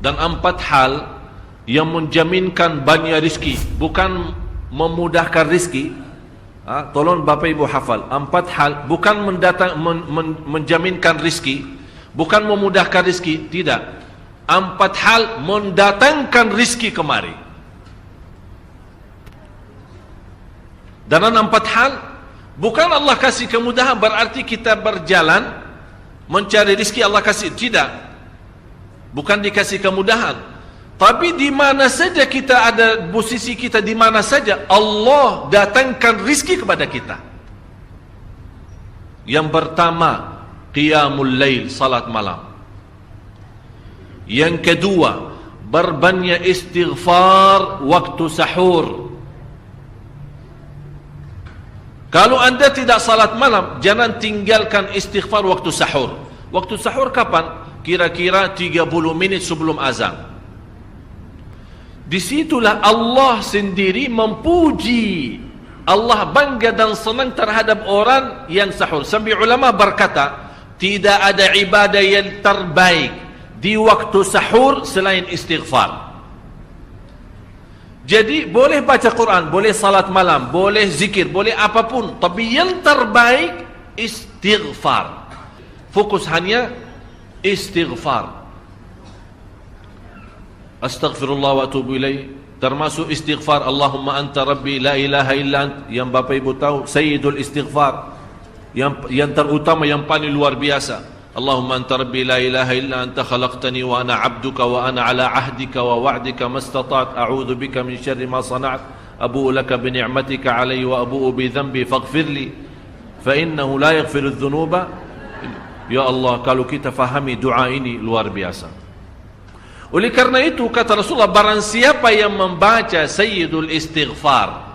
dan 4 hal yang menjaminkan banyak rizki, bukan memudahkan rizki. Tolong Bapak Ibu hafal, 4 hal bukan menjaminkan rizki, bukan memudahkan rizki, tidak. 4 hal mendatangkan rizki kemari. Dan 4 hal bukan Allah kasih kemudahan berarti kita berjalan mencari rizki Allah kasih, tidak. Bukan dikasih kemudahan, tapi di mana saja kita ada, posisi kita di mana saja, Allah datangkan rizki kepada kita. Yang pertama, qiyamul lail, salat malam. Yang kedua, berbanyak istighfar waktu sahur. Kalau anda tidak salat malam, jangan tinggalkan istighfar waktu sahur. Waktu sahur kapan? Kira-kira 30 minit sebelum azan. Disitulah Allah sendiri memuji, Allah bangga dan senang terhadap orang yang sahur. Sampai ulama berkata, tidak ada ibadah yang terbaik di waktu sahur selain istighfar. Jadi boleh baca Quran, boleh salat malam, boleh zikir, boleh apapun, tapi yang terbaik istighfar. Fokus hanya istighfar. Astaghfirullah wa atubu ilaih, termasuk istighfar Allahumma anta rabbi la ilaha illa ant, yang Bapak Ibu tahu sayyidul istighfar, yang terutama, yang paling luar biasa. Allahumma anta rabbi la ilaha illa anta khalaqtani wa ana abduka wa ana ala ahdika wa wa'dika mastata'at a'udzu bika min syarri ma sana'at abu'u laka bi ni'matika alayya wa abu'u bi dhanbi faghfirli fa innahu la yaghfiru adh-dhunuba. Ya Allah, kalau kita fahami doa ini luar biasa. Oleh karena itu kata Rasulullah, barang siapa yang membaca sayyidul istighfar,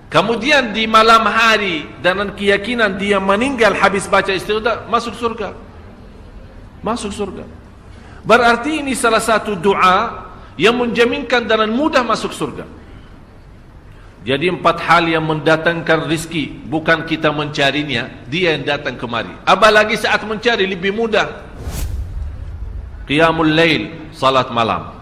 kemudian di malam hari dengan keyakinan dia meninggal habis baca istighfar, masuk surga. Masuk surga. Berarti ini salah satu doa yang menjaminkan dengan mudah masuk surga. Jadi 4 hal yang mendatangkan rizki, bukan kita mencarinya, dia yang datang kemari. Apalagi saat mencari lebih mudah. Qiyamul lail, salat malam.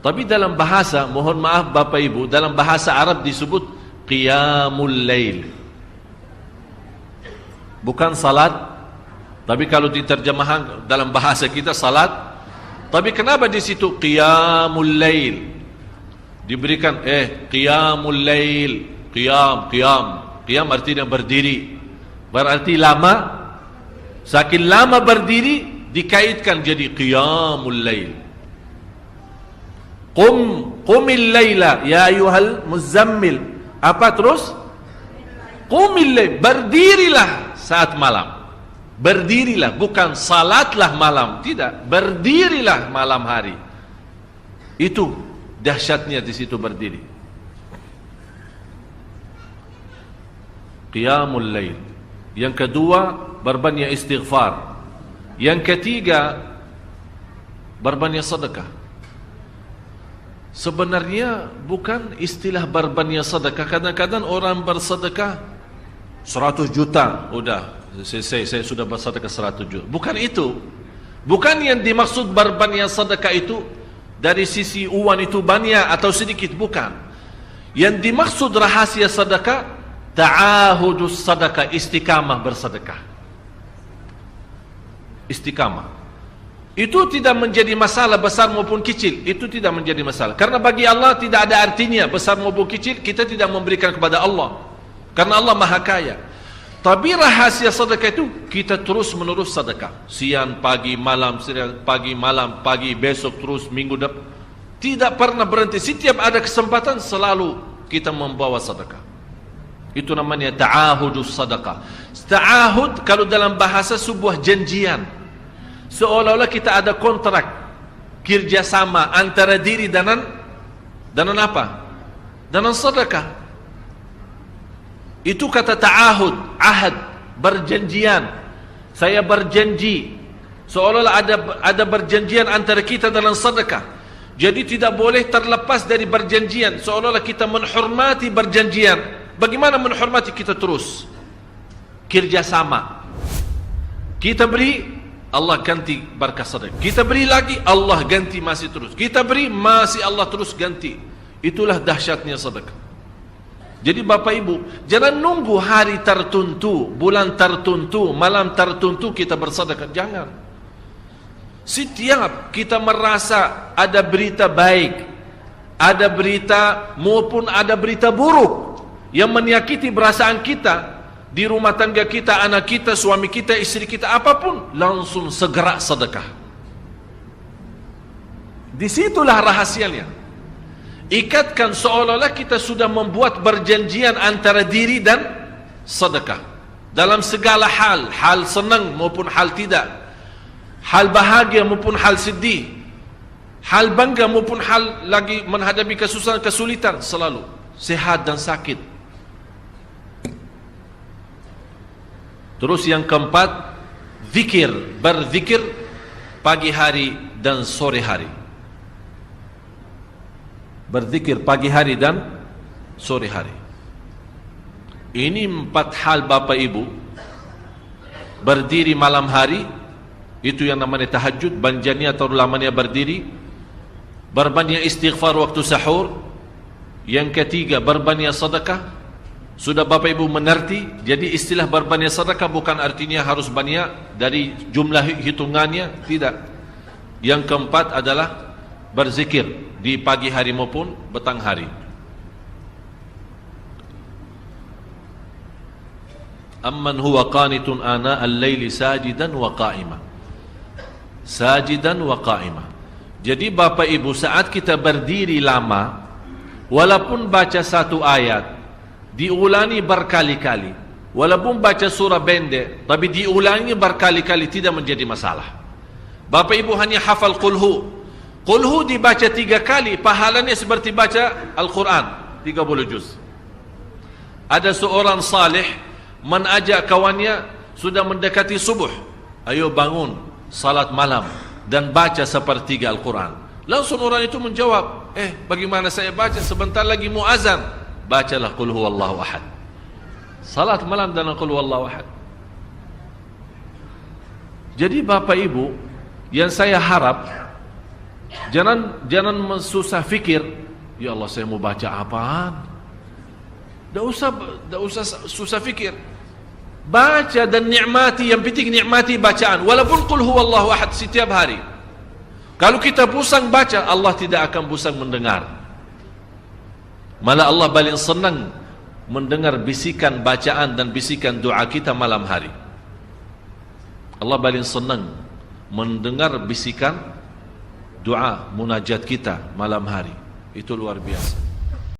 Tapi dalam bahasa, mohon maaf Bapak Ibu, dalam bahasa Arab disebut qiyamul lail, bukan salat. Tapi kalau diterjemahkan dalam bahasa kita salat. Tapi kenapa di situ qiyamul lail? Diberikan qiyamul lail, qiyam artinya berdiri. Berarti lama. Saking lama berdiri dikaitkan jadi qiyamul lail. Qumil laila ya ayyuhal muzammil. Apa terus? Qumil lail, berdirilah saat malam. Berdirilah, bukan salatlah malam, tidak. Berdirilah malam hari. Itu dahsyatnya di situ berdiri. Qiyamul lail. Yang kedua, berbanyak istighfar. Yang ketiga, berbanyak sedekah. Sebenarnya bukan istilah berbanyak sedekah. Kadang-kadang orang bersedekah 100 juta, udah saya sudah bersedekah 100 juta. Bukan itu. Bukan yang dimaksud berbanyak sedekah itu dari sisi uang itu banyak atau sedikit, bukan. Yang dimaksud rahasia sedekah, ta'ahudus sedekah, istiqamah bersedekah. Istiqamah. Itu tidak menjadi masalah besar maupun kecil, itu tidak menjadi masalah. Karena bagi Allah tidak ada artinya besar maupun kecil, kita tidak memberikan kepada Allah. Karena Allah Maha Kaya. Tapi rahasia sedekah itu kita terus menerus sedekah. Siang, pagi, malam, pagi, besok, terus minggu depan. Tidak pernah berhenti. Setiap ada kesempatan selalu kita membawa sedekah. Itu namanya ta'ahudus sedekah. Ta'ahud kalau dalam bahasa sebuah janjian. Seolah-olah kita ada kontrak kerjasama antara diri dengan apa? Dengan sedekah. Itu kata ta'ahud, ahad, berjanjian. Saya berjanji. Seolah-olah ada berjanjian antara kita dalam sedekah. Jadi tidak boleh terlepas dari berjanjian. Seolah-olah kita menghormati berjanjian. Bagaimana menghormati? Kita terus kerjasama. Kita beri, Allah ganti berkah sedekah. Kita beri lagi, Allah ganti masih terus. Kita beri, masih Allah terus ganti. Itulah dahsyatnya sedekah. Jadi Bapak Ibu, jangan nunggu hari tertentu, bulan tertentu, malam tertentu kita bersedekah. Jangan. Setiap kita merasa ada berita baik, ada berita maupun ada berita buruk yang menyakiti perasaan kita, di rumah tangga kita, anak kita, suami kita, istri kita, apapun, langsung segera sedekah. Disitulah rahasianya. Ikatkan seolah-olah kita sudah membuat perjanjian antara diri dan sedekah. Dalam segala hal, hal senang maupun hal tidak, hal bahagia maupun hal sedih, hal bangga maupun hal lagi menghadapi kesusahan, kesulitan, selalu sehat dan sakit. Terus yang keempat, zikir, berzikir pagi hari dan sore hari. Berzikir pagi hari dan sore hari. Ini 4 hal Bapak Ibu. Berdiri malam hari, itu yang namanya tahajud, banjanya atau lamanya berdiri. Berbanyak istighfar waktu sahur. Yang ketiga, berbanyak sedekah. Sudah Bapak Ibu mengerti, jadi istilah berbanyak sedekah bukan artinya harus banyak dari jumlah hitungannya, tidak. Yang keempat adalah berzikir di pagi hari maupun petang hari. Amman huwa qanitun ana al-laili sajidan wa qa'ima. Sajidan wa qa'ima. Jadi Bapak Ibu, saat kita berdiri lama, walaupun baca satu ayat, diulangi berkali-kali, walaupun baca surah pendek tapi diulangi berkali-kali, tidak menjadi masalah. Bapak Ibu hanya hafal qulhu, qulhu dibaca 3 kali, pahalanya seperti baca Al-Quran 30 juz. Ada seorang salih mengajak kawannya, sudah mendekati subuh, ayo bangun salat malam dan baca sepertiga Al-Quran. Langsung orang itu menjawab, bagaimana saya baca, sebentar lagi muazan. Bacalah qul huwallahu ahad. Salat malam dan qul huwallahu ahad. Jadi Bapak Ibu, yang saya harap, jangan susah fikir, ya Allah saya mau baca apaan. Tak usah susah fikir. Baca dan nikmati, yang penting nikmati bacaan. Walaupun qul huwallahu ahad setiap hari. Kalau kita pusing baca, Allah tidak akan pusing mendengar. Malah Allah paling senang mendengar bisikan bacaan dan bisikan doa kita malam hari. Allah paling senang mendengar bisikan doa munajat kita malam hari. Itu luar biasa.